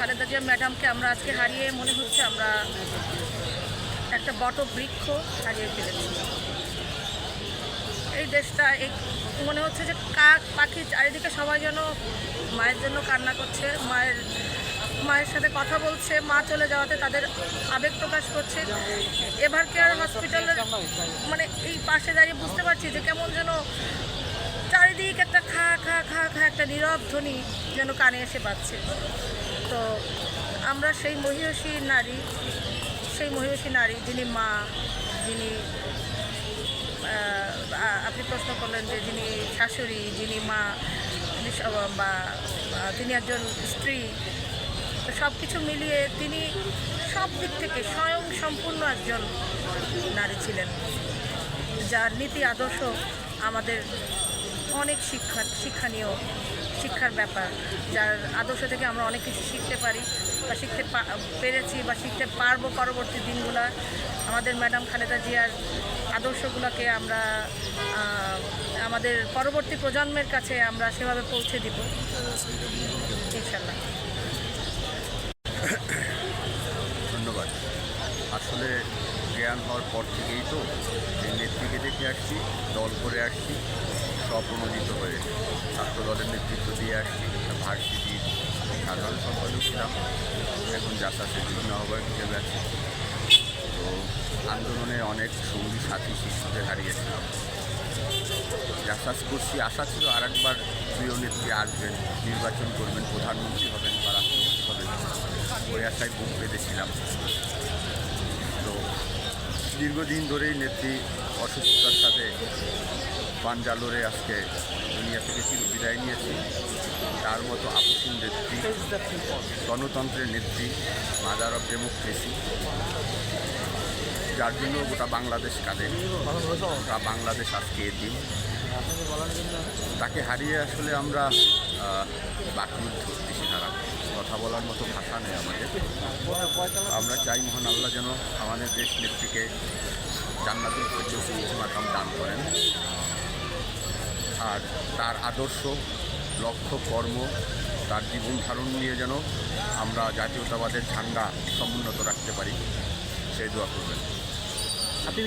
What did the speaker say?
খালেদা জিয়া ম্যাডামকে আমরা আজকে হারিয়ে মনে হচ্ছে আমরা একটা বটবৃক্ষ হারিয়ে ফেলেছি। এই দেশটা এই মনে হচ্ছে যে কাক পাখি চারিদিকে সবাই যেন মায়ের জন্য কান্না করছে, মায়ের সাথে কথা বলছে, মা চলে যাওয়াতে তাদের আবেগ প্রকাশ করছে। এভার কেয়ার হসপিটালের মানে এই পাশে দাঁড়িয়ে বুঝতে পারছি যে কেমন যেন চারিদিক একটা খা খা খা খা একটা নীরব ধ্বনি যেন কানে এসে পাচ্ছে। তো আমরা সেই মহিষী নারী যিনি মা, যিনি আপনি প্রশ্ন করলেন যে যিনি শাশুড়ি, যিনি মা, বা তিনি একজন স্ত্রী, তো সব কিছু মিলিয়ে তিনি সব দিক থেকে স্বয়ং সম্পূর্ণ একজন নারী ছিলেন, যার নীতি আদর্শ আমাদের অনেক শিক্ষার ব্যাপার, যার আদর্শ থেকে আমরা অনেক কিছু শিখতে পারি বা শিখতে পেরেছি বা শিখতে পারবো পরবর্তী দিনগুলো। আমাদের ম্যাডাম খালেদা জিয়ার আদর্শগুলোকে আমরা আমাদের পরবর্তী প্রজন্মের কাছে আমরা সেভাবে পৌঁছে দিব ইনশাল্লাহ। ধন্যবাদ। আসলে জ্ঞান হওয়ার পর থেকেই তো এই নেত্রীকে দেখে আসছি, দল করে আসছি, স্বপ্রণোদিত হয়ে ছাত্র দলের নেতৃত্ব দিয়ে আসছি, ভার্সিটির সাধারণ সম্পাদক ছিলাম, এখন জাসাসের বিভিন্ন আহ্বায়ক হিসেবে আছি। তো আন্দোলনে অনেক সঙ্গী সাথী শিশুদের হারিয়েছিলাম। জাসাস করছি, আশা ছিল আর একবার প্রিয় নেত্রী আসবেন, নির্বাচন করবেন, প্রধানমন্ত্রী হবেন বা রাষ্ট্রপতি হবেন, ওই আশায় বুক বেঁধেছিলাম। তো দীর্ঘদিন ধরেই নেত্রী অসুস্থতার সাথে পাঞ্জা লড়ে আজকে দুনিয়া থেকে বিদায় নিয়েছি। তার মতো আপসীন নেত্রী, গণতন্ত্রের নেত্রী, মাদার অফ ডেমোক্রেসি, যার জন্য গোটা বাংলাদেশ কাঁদে, গোটা বাংলাদেশ আজকে এদিন তাকে হারিয়ে আসলে আমরা বাকরুদ্ধ, দিশেহারা, কথা বলার মতো ভাষা নেই আমাদের। আমরা চাই মহান আল্লাহ যেন আমাদের দেশ নেত্রীকে জান্নাতুল ফেরদৌস মাকাম দান করেন, আর তার আদর্শ, লক্ষ্য, কর্ম, তার জীবন ধারণ নিয়ে যেন আমরা জাতীয়তাবাদের ঝান্ডা সমুন্নত রাখতে পারি, সেই দোয়া করবেন। আপনি